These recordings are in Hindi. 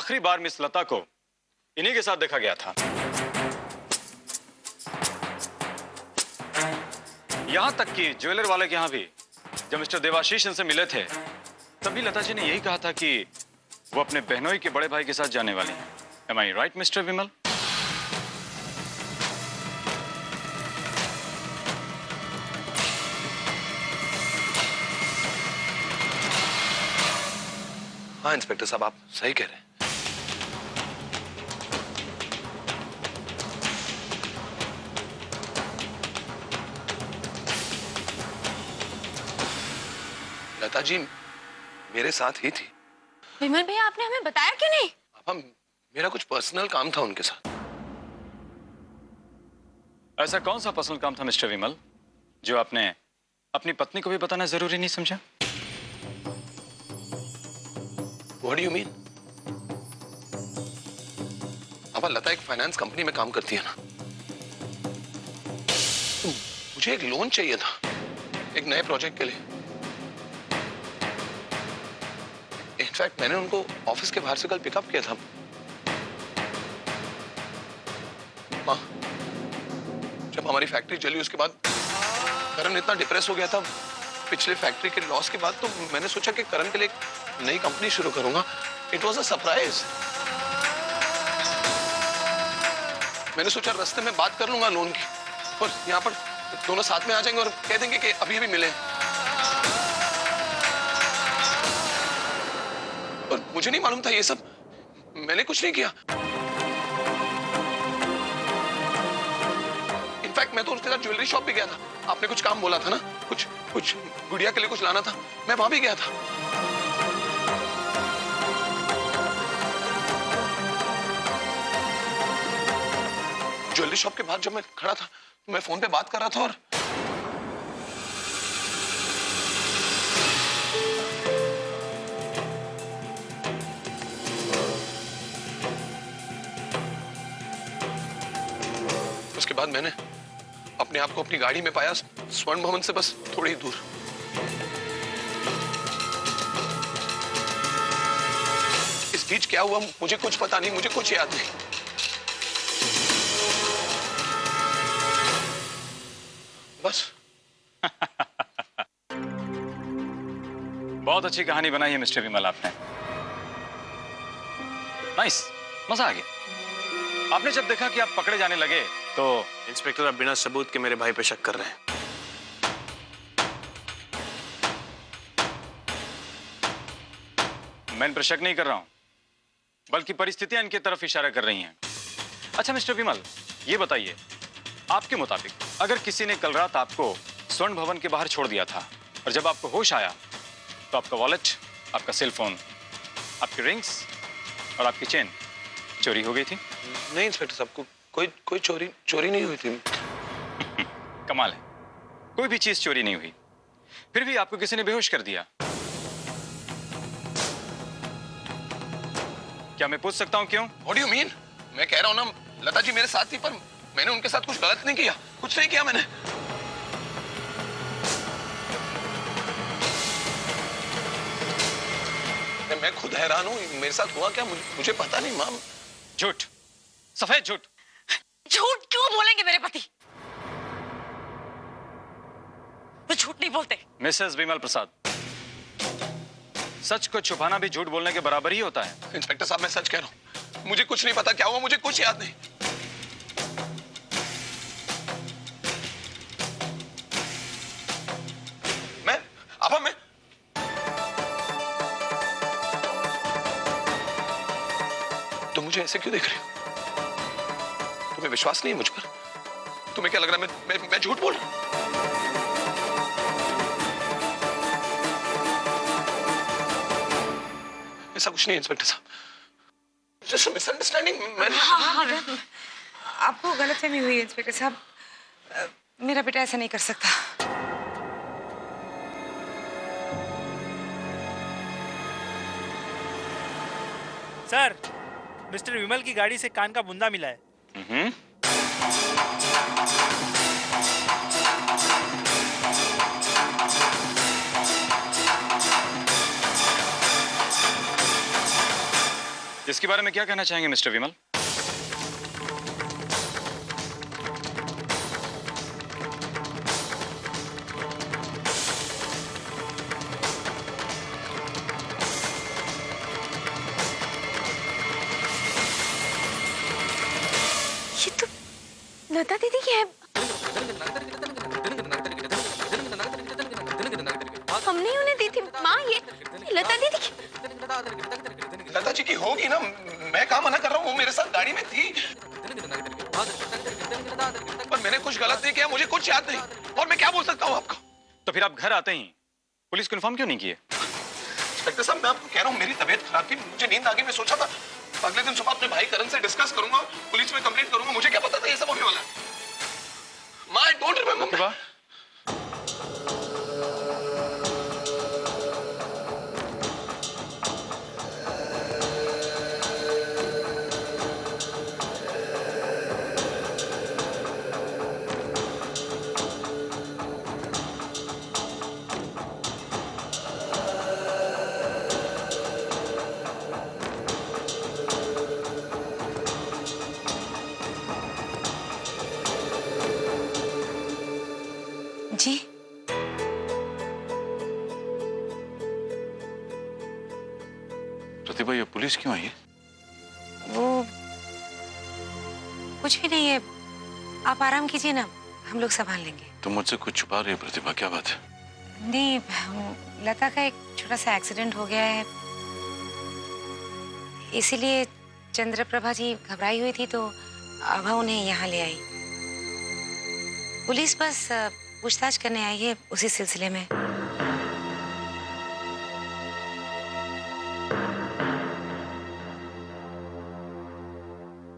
आखिरी बार मिस लता को इन्हीं के साथ देखा गया था। यहां तक कि ज्वेलर वाले के यहां भी जब मिस्टर देवाशीष इनसे मिले थे तभी लता जी ने यही कहा था कि वो अपने बहनोई के बड़े भाई के साथ जाने वाली हैं। Am I right, मिस्टर विमल? हाँ इंस्पेक्टर साहब, आप सही कह रहे हैं। लता जी मेरे साथ ही थी। विमल भैया, आपने हमें बताया क्यों नहीं? अब मेरा कुछ पर्सनल काम था उनके साथ। ऐसा कौन सा पर्सनल काम था मिस्टर विमल जो आपने अपनी पत्नी को भी बताना जरूरी नहीं समझा? What do you mean? अब लता एक फाइनेंस कंपनी में काम करती है ना, तो मुझे एक लोन चाहिए था एक नए प्रोजेक्ट के लिए। इनफैक्ट मैंने उनको ऑफिस के बाहर से कल पिकअप किया था। माँ, जब हमारी फैक्ट्री चली उसके बाद करण इतना डिप्रेस हो गया था पिछले फैक्ट्री के लॉस के बाद, तो मैंने सोचा कि करण के लिए एक नई कंपनी शुरू करूंगा। It was a surprise. मैंने सोचा रास्ते में बात कर लूंगा लोन की, और यहाँ पर दोनों साथ में आ जाएंगे और कह देंगे कि अभी अभी मिले। और मुझे नहीं मालूम था ये सब, मैंने कुछ नहीं किया। इनफैक्ट मैं तो उसके साथ ज्वेलरी शॉप भी गया था। आपने कुछ काम बोला था ना, कुछ गुड़िया के लिए कुछ लाना था, मैं वहां भी गया था। ज्वेलरी शॉप के बाहर जब मैं खड़ा था तो मैं फोन पे बात कर रहा था और उसके बाद मैंने अपने आप को अपनी गाड़ी में पाया स्वर्ण भवन से बस थोड़ी दूर। इस बीच क्या हुआ मुझे कुछ पता नहीं, मुझे कुछ याद नहीं। बस। बहुत अच्छी कहानी बनाई है मिस्टर विमल आपने। नाइस, मजा आ गया। आपने जब देखा कि आप पकड़े जाने लगे तो इंस्पेक्टर आप बिना सबूत के मेरे भाई पे शक कर रहे हैं। मैं इन पर शक नहीं कर रहा हूं, बल्कि परिस्थितियां इनकी तरफ इशारा कर रही हैं। अच्छा मिस्टर विमल, ये बताइए, आपके मुताबिक अगर किसी ने कल रात आपको स्वर्ण भवन के बाहर छोड़ दिया था और जब आपको होश आया तो आपका वॉलेट, आपका सेल फोन, आपकी रिंग्स और आपकी चेन चोरी हो गई थी? नहीं इंस्पेक्टर साहब, कोई चोरी नहीं हुई थी। कमाल है, कोई भी चीज चोरी नहीं हुई, फिर भी आपको किसी ने बेहोश कर दिया। क्या मैं पूछ सकता हूं क्यों? What do you mean? मैं कह रहा हूं ना, लता जी मेरे साथ थी, पर मैंने उनके साथ कुछ गलत नहीं किया, कुछ नहीं किया मैंने। मैं खुद हैरान हूं, मेरे साथ हुआ क्या मुझे पता नहीं। माम, झूठ, सफेद झूठ। झूठ क्यों बोलेंगे मेरे पति? वो झूठ नहीं बोलते। मिसेस विमल प्रसाद, सच को छुपाना भी झूठ बोलने के बराबर ही होता है। इंस्पेक्टर साहब मैं सच कह रहा हूं, मुझे कुछ नहीं पता क्या हुआ, मुझे कुछ याद नहीं। मैं तुम मुझे ऐसे क्यों देख रहे हो? तुम्हें विश्वास नहीं है मुझ पर? तुम्हें क्या लग रहा है मैं झूठ बोल रहा हूं? ऐसा कुछ नहीं इंस्पेक्टर साहब, जस्ट मिसअंडरस्टैंडिंग। आपको गलतफहमी हुई है इंस्पेक्टर साहब, मेरा बेटा ऐसा नहीं कर सकता। सर, मिस्टर विमल की गाड़ी से कान का बुंदा मिला है। इसके बारे में क्या कहना चाहेंगे मिस्टर विमल? ये तो लता दीदी की है। हमने उन्हें दी थी माँ, ये लता दीदी की। लता जी की होगी ना, मैं कहाँ मना कर रहा हूँ, वो मेरे साथ गाड़ी में थी। पर मैंने कुछ गलत नहीं किया, मुझे कुछ याद नहीं, और मैं क्या बोल सकता हूँ आपको? तो फिर आप घर आते ही पुलिस को इन्फॉर्म क्यों नहीं किए? इंस्पेक्टर साहब, मैं आपको कह रहा हूँ, मेरी तबीयत खराब थी, मुझे नींद आ गई। मैं सोचा था अगले दिन सुबह अपने भाई करण से डिस्कस करूंगा, पुलिस में कंप्लेंट करूंगा। मुझे क्या पता था ये सब होने वाला है। माँ, आई डोंट रिमेंबर। जी प्रतिभा, ये पुलिस क्यों आई है? वो कुछ भी नहीं है, आप आराम कीजिए ना, हम लोग संभाल लेंगे। तुम मुझसे कुछ छुपा रही हो प्रतिभा, क्या बात है? नहीं, लता का एक छोटा सा एक्सीडेंट हो गया है, इसीलिए चंद्रप्रभा जी घबराई हुई थी, तो आभा उन्हें यहाँ ले आई। पुलिस बस पूछताछ करने आई है उसी सिलसिले में।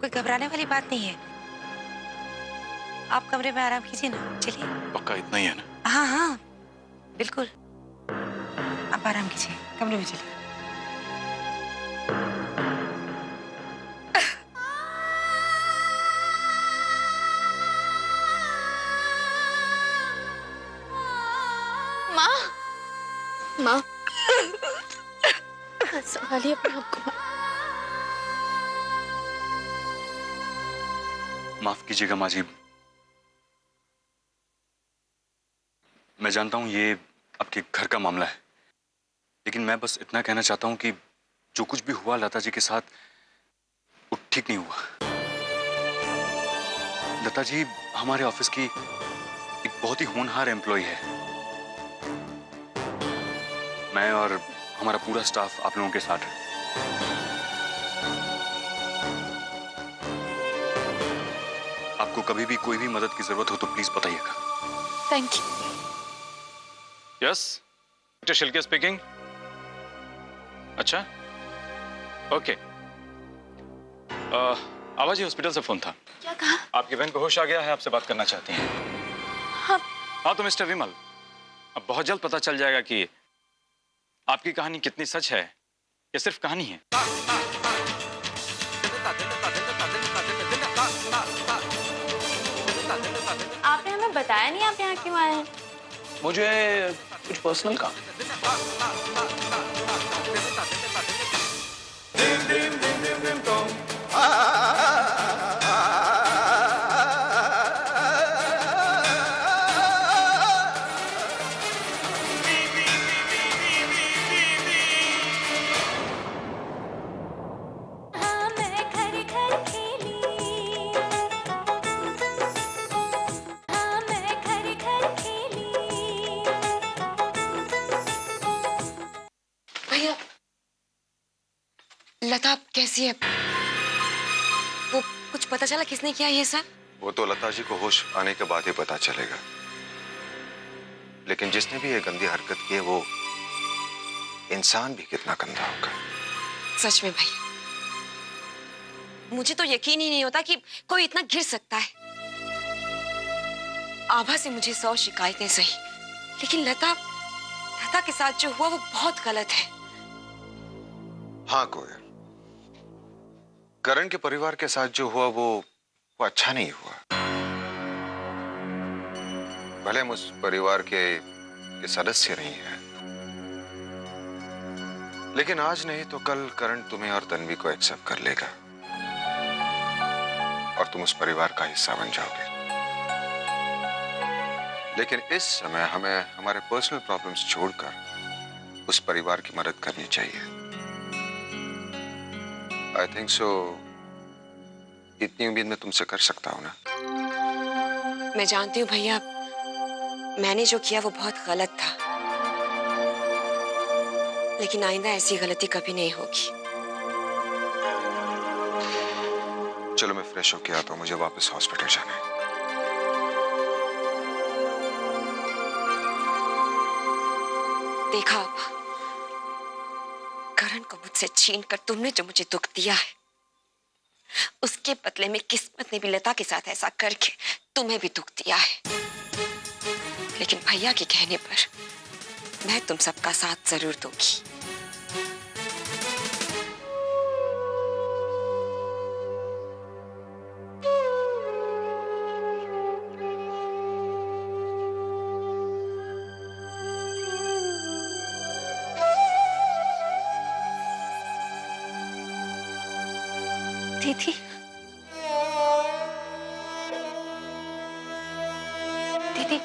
कोई घबराने वाली बात नहीं है, आप कमरे में आराम कीजिए ना, चलिए। पक्का इतना ही है ना? हाँ हाँ बिल्कुल, आप आराम कीजिए, कमरे में चलिए। माँ, संभालिए अपने आप को। माफ कीजिएगा माँ जी, मैं जानता हूँ ये आपके घर का मामला है, लेकिन मैं बस इतना कहना चाहता हूँ कि जो कुछ भी हुआ लता जी के साथ, वो ठीक नहीं हुआ। लता जी हमारे ऑफिस की एक बहुत ही होनहार एम्प्लॉय है। मैं और हमारा पूरा स्टाफ आप लोगों के साथ है। आपको कभी भी कोई भी मदद की जरूरत हो तो प्लीज बताइएगा। Thank you. Yes, doctor Schilke speaking. अच्छा, ओके। आभा जी हॉस्पिटल से फोन था। क्या कहा? आपकी बहन को होश आ गया है, आपसे बात करना चाहती हैं। हाँ तो मिस्टर विमल, अब बहुत जल्द पता चल जाएगा कि आपकी कहानी कितनी सच है या सिर्फ कहानी है। आपने हमें बताया नहीं आप यहाँ क्यों आए हैं? मुझे कुछ पर्सनल काम। भैया, लता कैसी है? वो कुछ पता चला किसने किया ये सब? वो तो लता जी को होश आने के बाद ही पता चलेगा, लेकिन जिसने भी ये गंदी हरकत की है वो इंसान भी कितना गंदा होगा। सच में भैया, मुझे तो यकीन ही नहीं होता कि कोई इतना गिर सकता है। आभा से मुझे 100 शिकायतें सही, लेकिन लता के साथ जो हुआ वो बहुत गलत है। हाँ कोयल, करण के परिवार के साथ जो हुआ वो अच्छा नहीं हुआ। भले हम उस परिवार के सदस्य नहीं हैं, लेकिन आज नहीं तो कल करण तुम्हें और तन्वी को एक्सेप्ट कर लेगा और तुम उस परिवार का हिस्सा बन जाओगे। लेकिन इस समय हमें हमारे पर्सनल प्रॉब्लम्स छोड़कर उस परिवार की मदद करनी चाहिए। आई थिंक सो, इतनी उम्मीद मैं तुमसे कर सकता हूं ना? मैं जानती हूँ भैया, मैंने जो किया वो बहुत गलत था, लेकिन आइंदा ऐसी गलती कभी नहीं होगी। चलो मैं फ्रेश होके आता हूं, मुझे वापस हॉस्पिटल जाना है। देखा आप, करण को मुझसे छीन कर तुमने जो मुझे दुख दिया है, उसके बदले में किस्मत ने भी लता के साथ ऐसा करके तुम्हें भी दुख दिया है। लेकिन भैया के कहने पर मैं तुम सबका साथ जरूर दूंगी। दीदी, दीदी,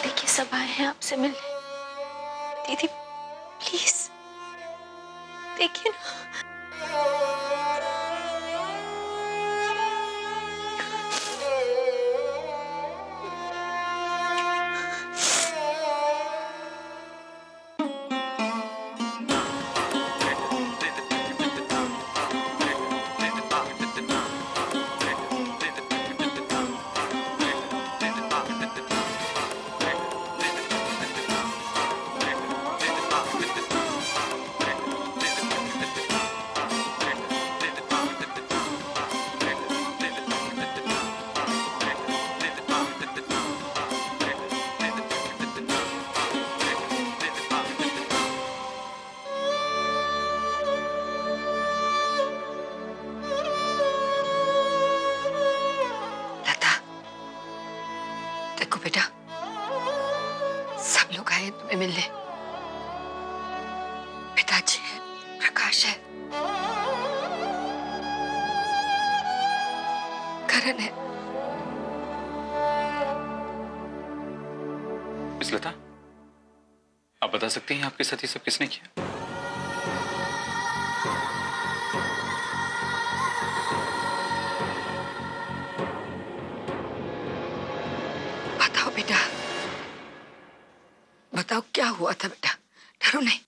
देखिए सब आए हैं आपसे मिलने। दीदी प्लीज देखिए ना। देखो बेटा, सब लोग आए तुम्हें मिलने। पिताजी है, प्रकाश है, करण है। मिस लता, आप बता सकती हैं आपके साथ ये सब किसने किया? बताओ बेटा, बताओ क्या हुआ था बेटा, डरो नहीं।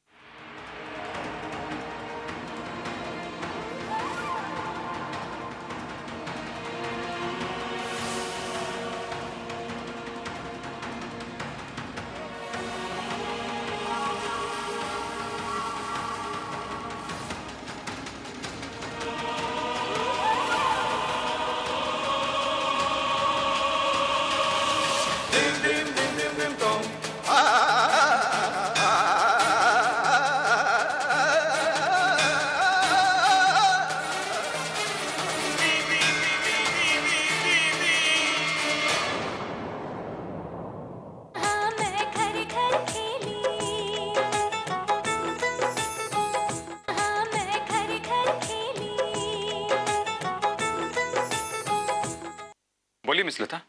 बोलिए मिस लता।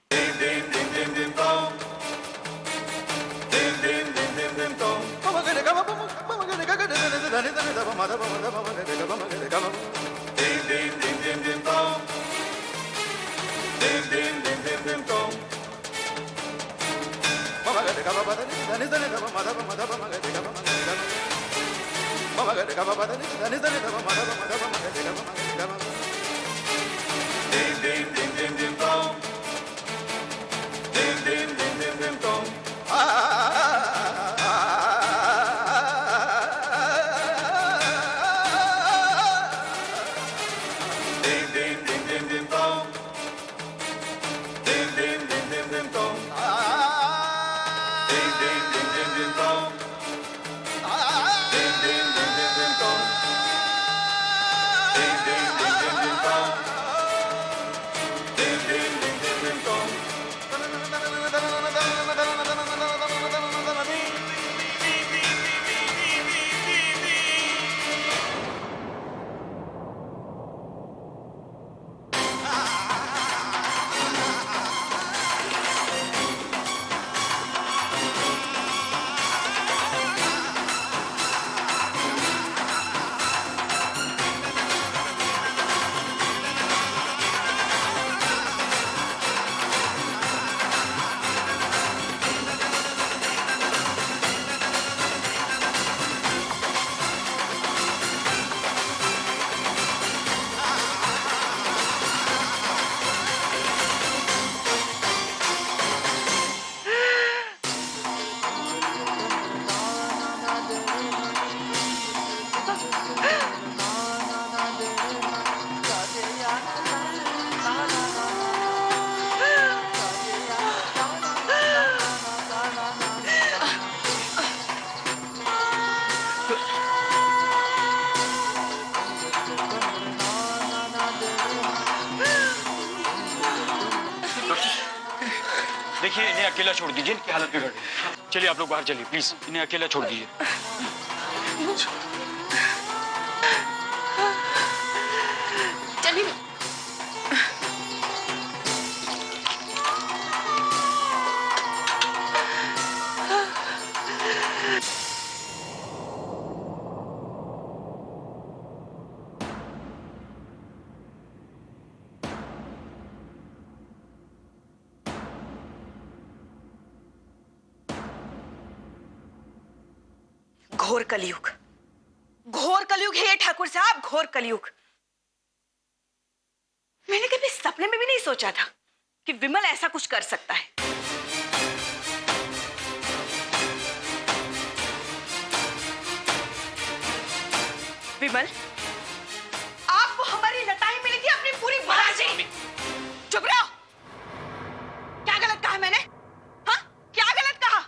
Ding, ding, देखिए, इन्हें अकेला छोड़ दीजिए, इनकी हालत बिगड़ गई है। चलिए आप लोग बाहर चलिए प्लीज, इन्हें अकेला छोड़ दीजिए। चलिए। घोर कलयुग, घोर कलयुग है ये ठाकुर साहब, घोर कलयुग। मैंने कभी सपने में भी नहीं सोचा था कि विमल ऐसा कुछ कर सकता है। विमल, आपको हमारी लता ही मिली थी अपनी पूरी बाजी। चुप रहो। क्या गलत कहा मैंने? हाँ, क्या गलत कहा?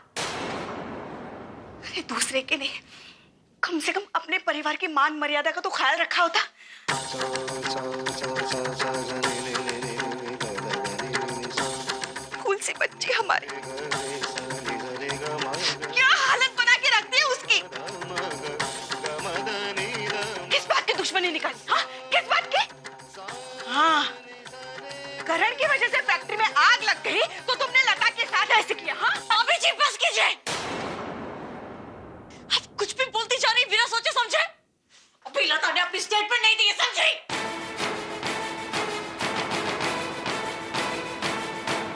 अरे दूसरे के नहीं, कम से कम अपने परिवार की मान मर्यादा का तो ख्याल रखा होता। फूल सी बच्ची हमारी, क्या हालत बना के रखती है उसकी। किस बात की दुश्मनी निकाली? हाँ, किस बात की? हाँ, करण की वजह से फैक्ट्री में आग लग गई तो तुमने लता के साथ ऐसे किया। हाँ, अभी जी बस कीजिए। आप कुछ भी बोलती जा रही बिना सोचे समझे। अभी लता ने अपनी स्टेटमेंट नहीं दी है, समझी?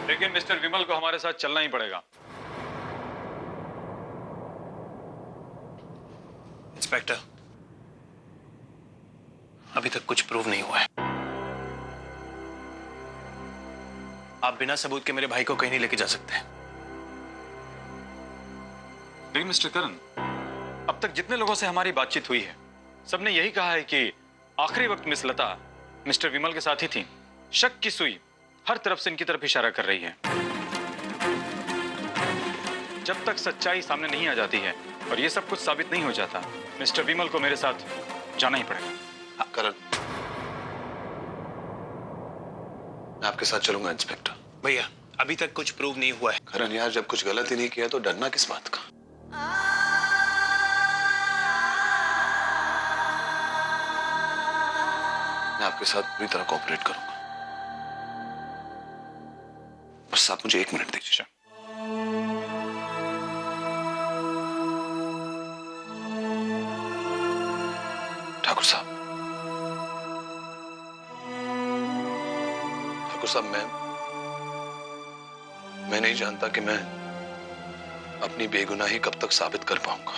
लेकिन मिस्टर विमल को हमारे साथ चलना ही पड़ेगा। इंस्पेक्टर, अभी तक कुछ प्रूव नहीं हुआ है। आप बिना सबूत के मेरे भाई को कहीं नहीं लेके जा सकते। लेकिन मिस्टर करण, अब तक जितने लोगों से हमारी बातचीत हुई है, सबने यही कहा है कि आखिरी वक्त मिस लता मिस्टर विमल के साथ ही थी। शक की सुई हर तरफ से इनकी तरफ इशारा कर रही है। जब तक सच्चाई सामने नहीं आ जाती है और ये सब कुछ साबित नहीं हो जाता, मिस्टर विमल को मेरे साथ जाना ही पड़ेगा। करण, मैं आपके साथ चलूंगा इंस्पेक्टर। भैया, अभी तक कुछ प्रूव नहीं हुआ है। करण यार, जब कुछ गलत ही नहीं किया तो डरना किस बात का? मैं आपके साथ पूरी तरह कोऑपरेट करूंगा। बस आप मुझे 1 मिनट दीजिए। ठाकुर साहब, मैं नहीं जानता कि मैं अपनी बेगुनाही कब तक साबित कर पाऊंगा,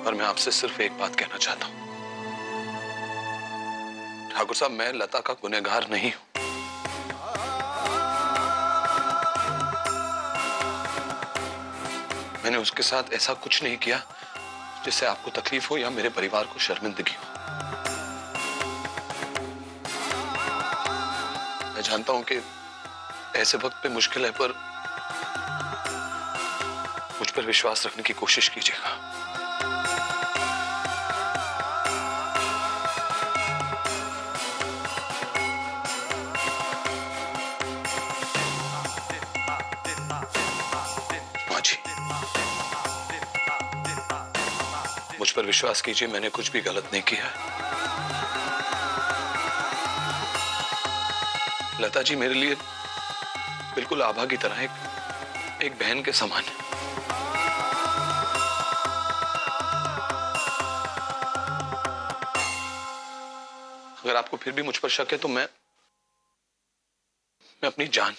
पर मैं आपसे सिर्फ एक बात कहना चाहता हूं। ठाकुर साहब, मैं लता का गुनहगार नहीं हूं। मैंने उसके साथ ऐसा कुछ नहीं किया जिससे आपको तकलीफ हो या मेरे परिवार को शर्मिंदगी हो। मैं जानता हूं कि ऐसे वक्त पे मुश्किल है, पर मुझ पर विश्वास रखने की कोशिश कीजिएगा। मुझ पर विश्वास कीजिए, मैंने कुछ भी गलत नहीं किया है। लता जी मेरे लिए बिल्कुल आभा की तरह एक बहन के समान है। अगर आपको फिर भी मुझ पर शक है तो मैं अपनी जान,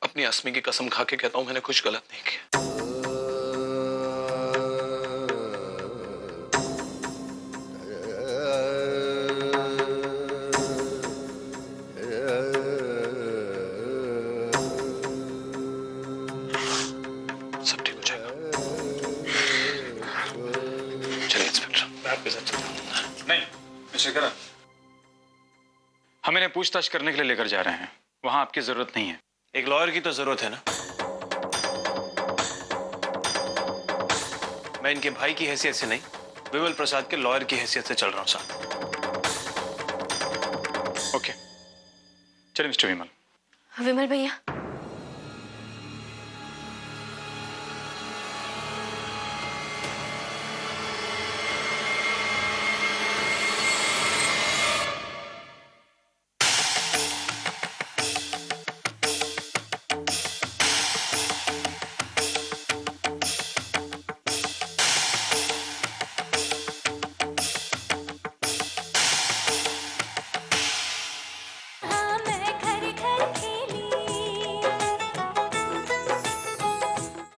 अपनी अस्मी की कसम खा के कहता हूं, मैंने कुछ गलत नहीं किया। सब ठीक हो जाएगा। चलिए इंस्पेक्टर, मैं आपके साथ चलता हूं। नहीं मिस्टर करण, हम इन्हें पूछताछ करने के लिए लेकर जा रहे हैं। वहां आपकी जरूरत नहीं है। एक लॉयर की तो जरूरत है ना। मैं इनके भाई की हैसियत से नहीं, विमल प्रसाद के लॉयर की हैसियत से चल रहा हूं साथ। ओके, चलिए मिस्टर विमल। विमल भैया,